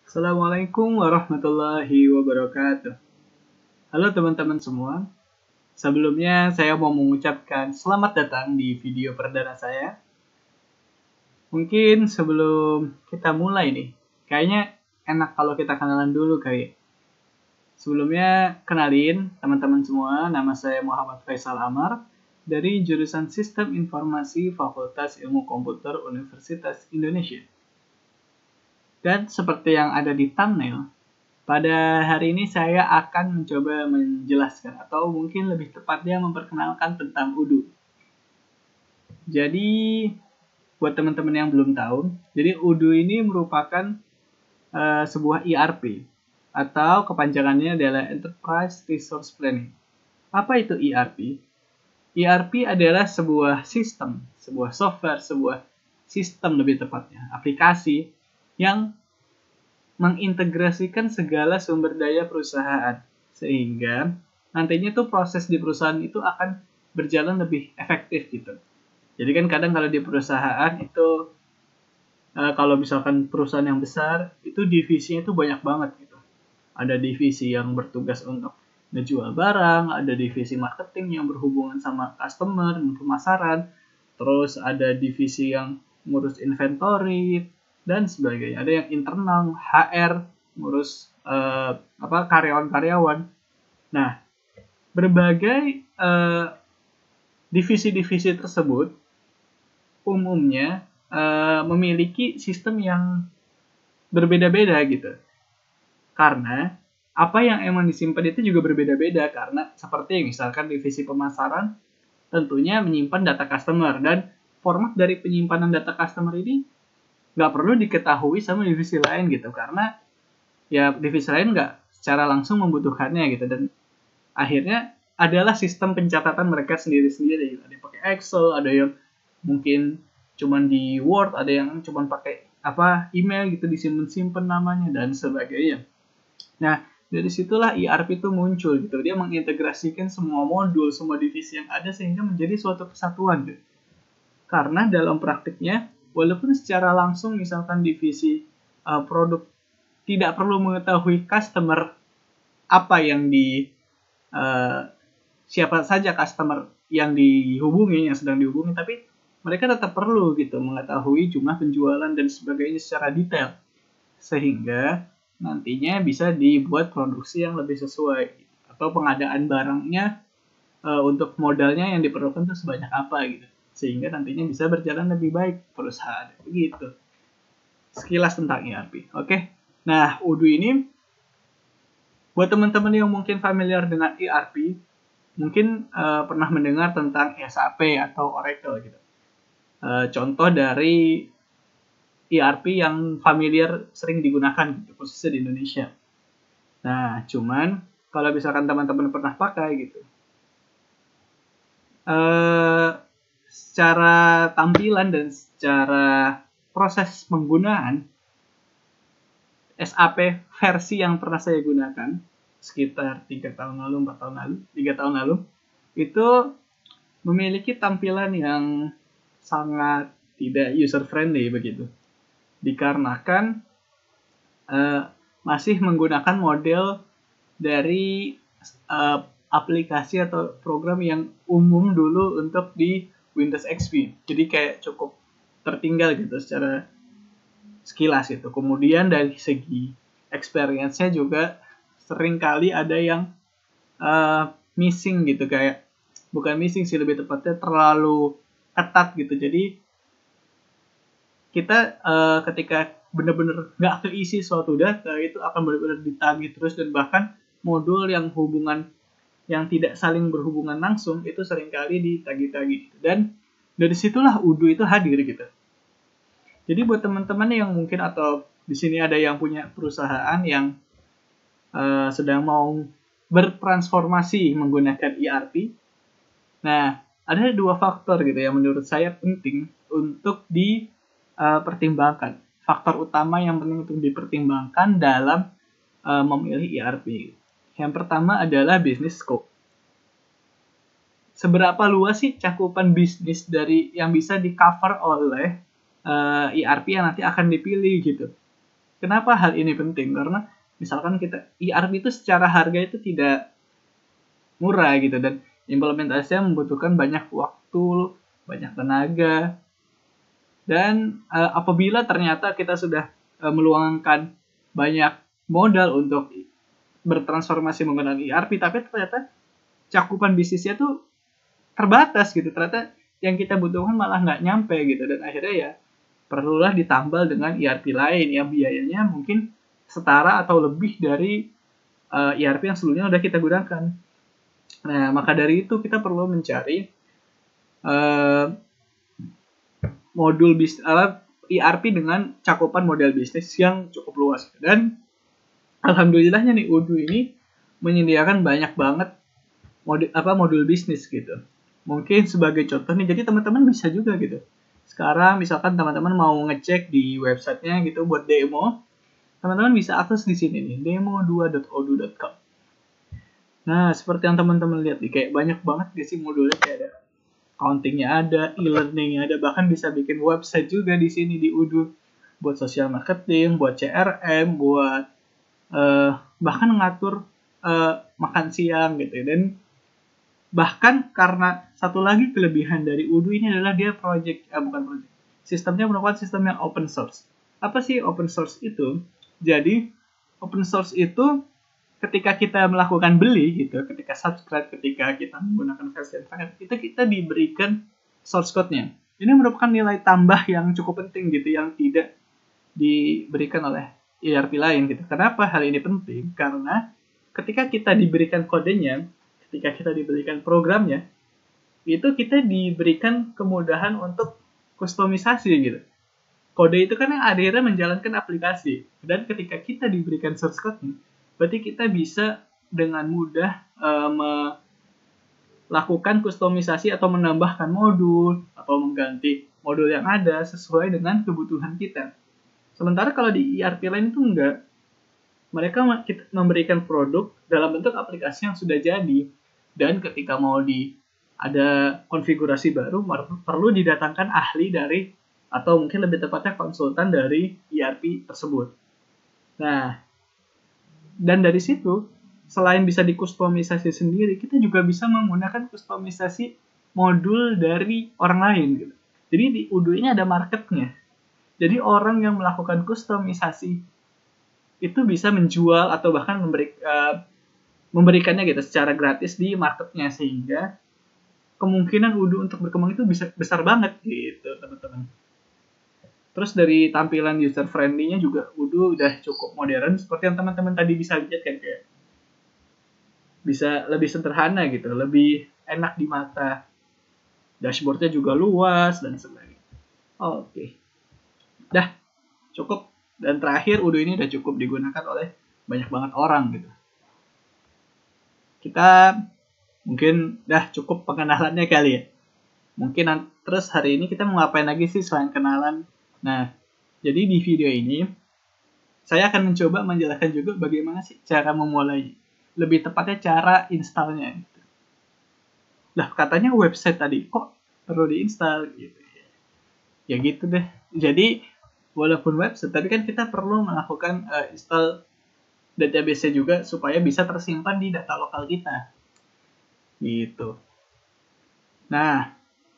Assalamualaikum warahmatullahi wabarakatuh. Halo teman-teman semua. Sebelumnya saya mau mengucapkan selamat datang di video perdana saya. Mungkin sebelum kita mulai nih, kayaknya enak kalau kita kenalan dulu kali. Sebelumnya kenalin teman-teman semua, nama saya Muhammad Faisal Amar dari jurusan Sistem Informasi Fakultas Ilmu Komputer Universitas Indonesia. Dan seperti yang ada di thumbnail, pada hari ini saya akan mencoba menjelaskan atau mungkin lebih tepatnya memperkenalkan tentang UDU. Jadi buat teman-teman yang belum tahu, jadi UDU ini merupakan sebuah ERP atau kepanjangannya adalah Enterprise Resource Planning. Apa itu ERP? ERP adalah sebuah sistem, sebuah software, sebuah sistem lebih tepatnya, aplikasi yang mengintegrasikan segala sumber daya perusahaan sehingga nantinya tuh proses di perusahaan itu akan berjalan lebih efektif gitu. Jadi kan kadang kalau di perusahaan itu kalau misalkan perusahaan yang besar itu divisinya itu banyak banget gitu. Ada divisi yang bertugas untuk ngejual barang, ada divisi marketing yang berhubungan sama customer dan pemasaran, terus ada divisi yang ngurus inventory dan sebagainya. Ada yang internal, HR, ngurus karyawan-karyawan. Nah, berbagai divisi-divisi tersebut umumnya memiliki sistem yang berbeda-beda gitu. Karena apa yang emang disimpan itu juga berbeda-beda, karena seperti misalkan divisi pemasaran tentunya menyimpan data customer, dan format dari penyimpanan data customer ini nggak perlu diketahui sama divisi lain gitu, karena ya divisi lain nggak secara langsung membutuhkannya gitu, dan akhirnya adalah sistem pencatatan mereka sendiri-sendiri. Ada yang pakai Excel, ada yang mungkin cuman di Word, ada yang cuman pakai email gitu, disimpan namanya dan sebagainya. Nah, dari situlah ERP itu muncul gitu. Dia mengintegrasikan semua modul, semua divisi yang ada sehingga menjadi suatu kesatuan gitu. Karena dalam praktiknya, walaupun secara langsung misalkan divisi produk tidak perlu mengetahui customer apa yang siapa saja customer yang dihubungi, yang sedang dihubungi, tapi mereka tetap perlu gitu mengetahui jumlah penjualan dan sebagainya secara detail, sehingga nantinya bisa dibuat produksi yang lebih sesuai atau pengadaan barangnya untuk modalnya yang diperlukan itu sebanyak apa gitu, sehingga nantinya bisa berjalan lebih baik perusahaan begitu. Sekilas tentang ERP. Oke. Nah, UDU ini buat teman-teman yang mungkin familiar dengan ERP, mungkin pernah mendengar tentang SAP atau Oracle gitu. Contoh dari ERP yang familiar sering digunakan gitu, khususnya di Indonesia. Nah, cuman kalau misalkan teman-teman pernah pakai gitu, secara tampilan dan secara proses penggunaan, SAP versi yang pernah saya gunakan sekitar 3 tahun lalu, 4 tahun lalu, 3 tahun lalu, itu memiliki tampilan yang sangat tidak user friendly begitu. Dikarenakan masih menggunakan model dari aplikasi atau program yang umum dulu untuk di Windows XP. Jadi kayak cukup tertinggal gitu secara sekilas itu. Kemudian dari segi experience-nya juga sering kali ada yang missing gitu, kayak bukan missing sih, lebih tepatnya terlalu ketat gitu. Jadi kita ketika benar-benar nggak keisi suatu data itu akan benar-benar ditagih terus, dan bahkan modul yang yang tidak saling berhubungan langsung itu seringkali ditagih-tagih. Dan dari situlah UDU itu hadir gitu. Jadi buat teman-teman yang mungkin atau di sini ada yang punya perusahaan yang sedang mau bertransformasi menggunakan ERP, nah ada 2 faktor gitu yang menurut saya penting untuk dipertimbangkan. Faktor utama yang penting untuk dipertimbangkan dalam memilih ERP. Yang pertama adalah business scope. Seberapa luas sih cakupan bisnis dari yang bisa di-cover oleh ERP yang nanti akan dipilih gitu. Kenapa hal ini penting? Karena misalkan kita ERP itu secara harga itu tidak murah gitu, dan implementasinya membutuhkan banyak waktu, banyak tenaga, dan apabila ternyata kita sudah meluangkan banyak modal untuk bertransformasi menggunakan ERP, tapi ternyata cakupan bisnisnya tuh terbatas gitu, ternyata yang kita butuhkan malah nggak nyampe gitu, dan akhirnya ya perlulah ditambal dengan ERP lain yang biayanya mungkin setara atau lebih dari ERP yang sebelumnya udah kita gunakan. Nah, maka dari itu kita perlu mencari modul bisnis ERP dengan cakupan model bisnis yang cukup luas. Dan alhamdulillahnya nih Odoo ini menyediakan banyak banget modul bisnis gitu. Mungkin sebagai contoh nih, jadi teman-teman bisa juga gitu. Sekarang misalkan teman-teman mau ngecek di websitenya gitu buat demo, teman-teman bisa akses di sini nih, demo2.odoo.com. Nah, seperti yang teman-teman lihat nih, kayak banyak banget sih modulnya, kayak ada accounting-nya ada, e-learning-nya ada, bahkan bisa bikin website juga di sini di Odoo buat social marketing, buat CRM, buat bahkan ngatur makan siang gitu. Dan bahkan karena satu lagi kelebihan dari Odoo ini adalah dia sistemnya merupakan sistem yang open source. Apa sih open source itu? Jadi open source itu ketika kita melakukan beli gitu, ketika subscribe, ketika kita menggunakan versi yang itu kita diberikan source code-nya. Ini merupakan nilai tambah yang cukup penting gitu, yang tidak diberikan oleh ERP lain gitu. Kenapa hal ini penting? Karena ketika kita diberikan kodenya, ketika kita diberikan programnya, itu kita diberikan kemudahan untuk kustomisasi gitu. Kode itu kan yang akhirnya menjalankan aplikasi, dan ketika kita diberikan source code-nya, berarti kita bisa dengan mudah melakukan kustomisasi atau menambahkan modul atau mengganti modul yang ada sesuai dengan kebutuhan kita. Sementara kalau di ERP lain itu enggak. Mereka memberikan produk dalam bentuk aplikasi yang sudah jadi, dan ketika mau ada konfigurasi baru perlu didatangkan ahli dari, atau mungkin lebih tepatnya konsultan dari ERP tersebut. Nah, dan dari situ, selain bisa dikustomisasi sendiri, kita juga bisa menggunakan kustomisasi modul dari orang lain gitu. Jadi di Odoo ini ada marketnya. Jadi orang yang melakukan kustomisasi itu bisa menjual atau bahkan memberikannya gitu secara gratis di marketnya, sehingga kemungkinan Odoo untuk berkembang itu bisa besar banget gitu, teman-teman. Terus dari tampilan user friendly-nya juga Odoo udah cukup modern, seperti yang teman-teman tadi bisa lihat kan, kayak bisa lebih sederhana gitu, lebih enak di mata. Dashboard-nya juga luas dan sebagainya. Oke. Dah, cukup. Dan terakhir, Odoo ini udah cukup digunakan oleh banyak banget orang gitu. Kita mungkin dah cukup pengenalannya kali ya. Mungkin terus hari ini kita mau ngapain lagi sih selain kenalan. Nah, jadi di video ini saya akan mencoba menjelaskan juga bagaimana sih cara memulai. Lebih tepatnya cara installnya. Lah, katanya website tadi, kok perlu diinstal gitu. Ya gitu deh. Jadi, walaupun website, tapi kan kita perlu melakukan install database juga supaya bisa tersimpan di data lokal kita. Gitu. Nah,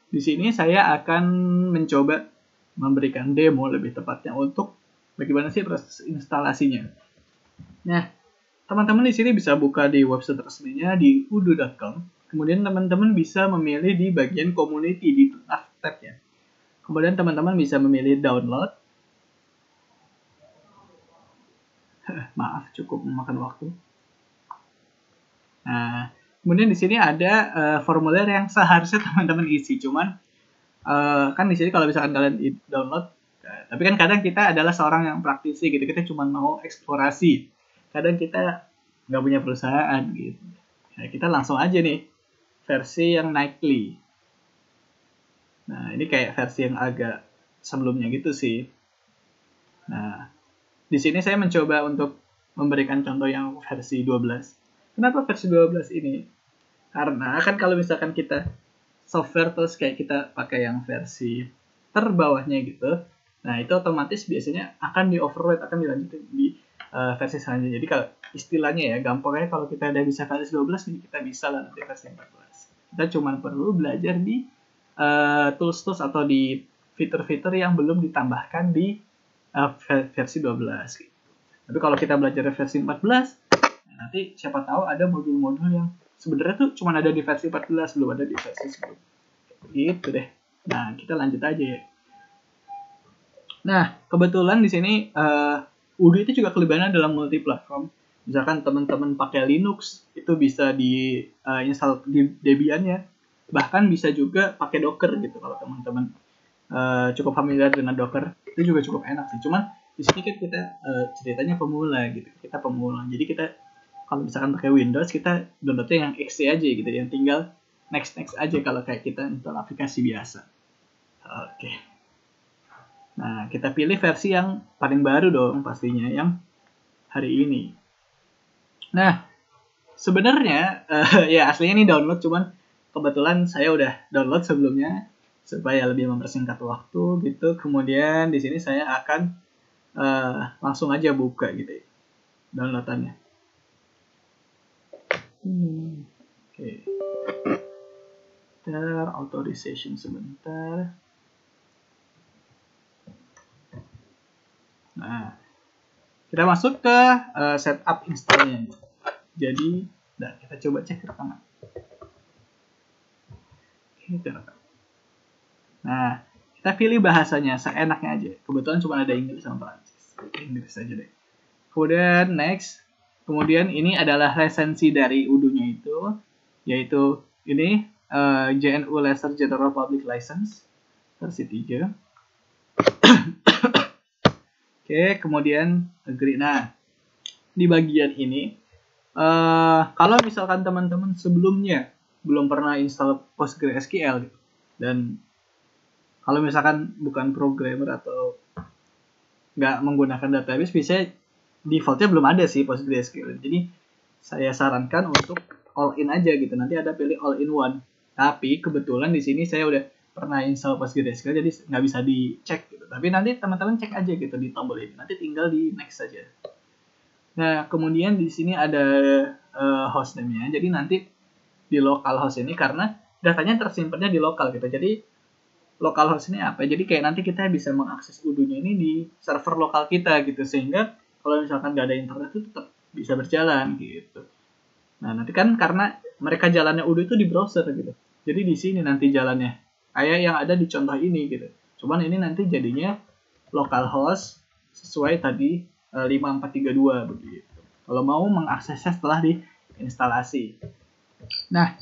di sini saya akan mencoba memberikan demo lebih tepatnya untuk bagaimana sih proses instalasinya. Nah, teman-teman di sini bisa buka di website resminya di odoo.com. Kemudian teman-teman bisa memilih di bagian community di tab-nya. Kemudian teman-teman bisa memilih download. Maaf, cukup memakan waktu. Nah, kemudian di sini ada formulir yang seharusnya teman-teman isi. Cuman kan di sini kalau misalkan kalian download, tapi kan kadang kita adalah seorang yang praktisi gitu, kita cuma mau eksplorasi. Kadang kita nggak punya perusahaan gitu. Nah, kita langsung aja nih versi yang nightly. Nah, ini kayak versi yang agak sebelumnya gitu sih. Nah, di sini saya mencoba untuk memberikan contoh yang versi 12. Kenapa versi 12 ini? Karena kan kalau misalkan kita software terus kayak kita pakai yang versi terbawahnya gitu, Nah, itu otomatis biasanya akan di-override, akan dilanjutin di versi selanjutnya. Jadi kalau istilahnya ya, gampangnya kalau kita udah bisa versi 12, nih kita bisa lah nanti versi 14. Kita cuma perlu belajar di tools-tools atau di fitur-fitur yang belum ditambahkan di versi 12. Gitu. Tapi kalau kita belajar versi 14, nanti siapa tahu ada modul-modul yang sebenarnya tuh cuma ada di versi 14, belum ada di versi sebelumnya. Gitu deh. Nah, kita lanjut aja ya. Nah, kebetulan di sini Udo itu juga kelebihannya dalam multi platform. Misalkan teman-teman pakai Linux, itu bisa di install di Debian-nya. Bahkan bisa juga pakai Docker gitu kalau teman-teman cukup familiar dengan Docker. Itu juga cukup enak sih. Cuman di sini kan kita ceritanya pemula gitu. Kita pemula. Jadi kita kalau misalkan pakai Windows, kita downloadnya yang XC aja gitu. Yang tinggal next aja kalau kayak kita install aplikasi biasa. Oke. Nah, kita pilih versi yang paling baru dong pastinya, yang hari ini. Nah, sebenarnya ya aslinya ini download, cuman kebetulan saya udah download sebelumnya supaya lebih mempersingkat waktu gitu. Kemudian di sini saya akan langsung aja buka gitu ya, downloadannya. Oke. Authorization sebentar. Nah, kita masuk ke setup installnya. Jadi, kita coba cek rekaman. Nah, kita pilih bahasanya seenaknya aja. Kebetulan cuma ada Inggris sama Prancis. Inggris aja deh. Kemudian next. Kemudian ini adalah resensi dari Udo-nya itu, yaitu ini JNU Laser General Public License versi 3. Oke, kemudian agree. Nah, di bagian ini, kalau misalkan teman-teman sebelumnya belum pernah install PostgreSQL gitu, dan kalau misalkan bukan programmer atau nggak menggunakan database, bisa defaultnya belum ada sih PostgreSQL. Jadi saya sarankan untuk all in aja gitu. Nanti ada pilih all in one. Tapi kebetulan di sini saya udah pernah install PostgreSQL, jadi nggak bisa dicek gitu. Tapi nanti teman-teman cek aja gitu di tombol ini. Nanti tinggal di next saja. Nah, kemudian di sini ada hostname-nya. Jadi nanti di localhost ini, karena datanya tersimpannya di lokal gitu. Jadi localhost ini apa? Jadi kayak nanti kita bisa mengakses Udo-nya ini di server lokal kita gitu, sehingga kalau misalkan nggak ada internet itu tetap bisa berjalan gitu. Nah, nanti kan karena mereka jalannya Udo itu di browser gitu. Jadi di sini nanti jalannya kayak yang ada di contoh ini gitu. Cuman ini nanti jadinya localhost sesuai tadi 5432 begitu. Kalau mau mengaksesnya setelah diinstalasi. Nah,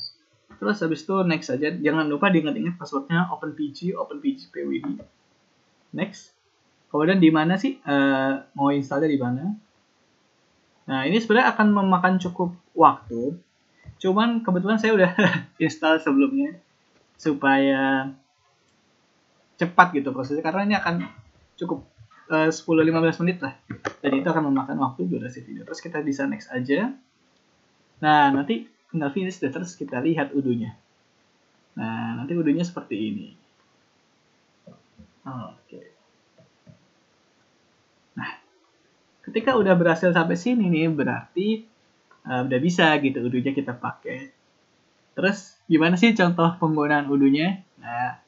terus habis itu next saja. Jangan lupa diingat-ingat passwordnya OpenPG PWD. Next. Kemudian di mana sih mau installnya di mana? Nah, ini sebenarnya akan memakan cukup waktu. Cuman kebetulan saya udah install sebelumnya supaya cepat gitu prosesnya, karena ini akan cukup 10-15 menit lah. Dan itu akan memakan waktu durasi video. Terus kita bisa next aja. Nah, nanti tinggal finish deh, terus kita lihat Udo-nya. Nah, nanti Udo-nya seperti ini. Oke. Nah, ketika udah berhasil sampai sini nih, berarti udah bisa gitu Udo-nya kita pakai. Terus gimana sih contoh penggunaan Udo-nya? Nah,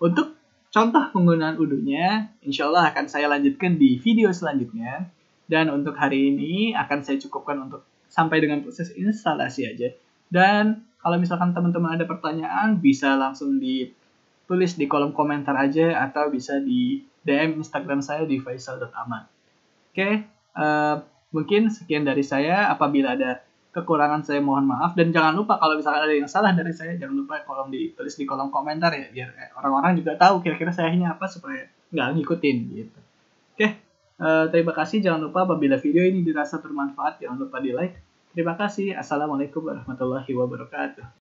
untuk contoh penggunaan Udo-nya, insya Allah akan saya lanjutkan di video selanjutnya. Dan untuk hari ini akan saya cukupkan untuk sampai dengan proses instalasi aja. Dan kalau misalkan teman-teman ada pertanyaan, bisa langsung ditulis di kolom komentar aja, atau bisa di DM Instagram saya di faisal.aman. Oke, mungkin sekian dari saya. Apabila ada kekurangan saya mohon maaf, dan jangan lupa kalau misalkan ada yang salah dari saya, jangan lupa ditulis di kolom komentar ya, biar orang-orang juga tahu kira-kira sayanya apa supaya nggak ngikutin gitu. Oke, terima kasih. Jangan lupa apabila video ini dirasa bermanfaat, jangan lupa di like. Terima kasih. Assalamualaikum warahmatullahi wabarakatuh.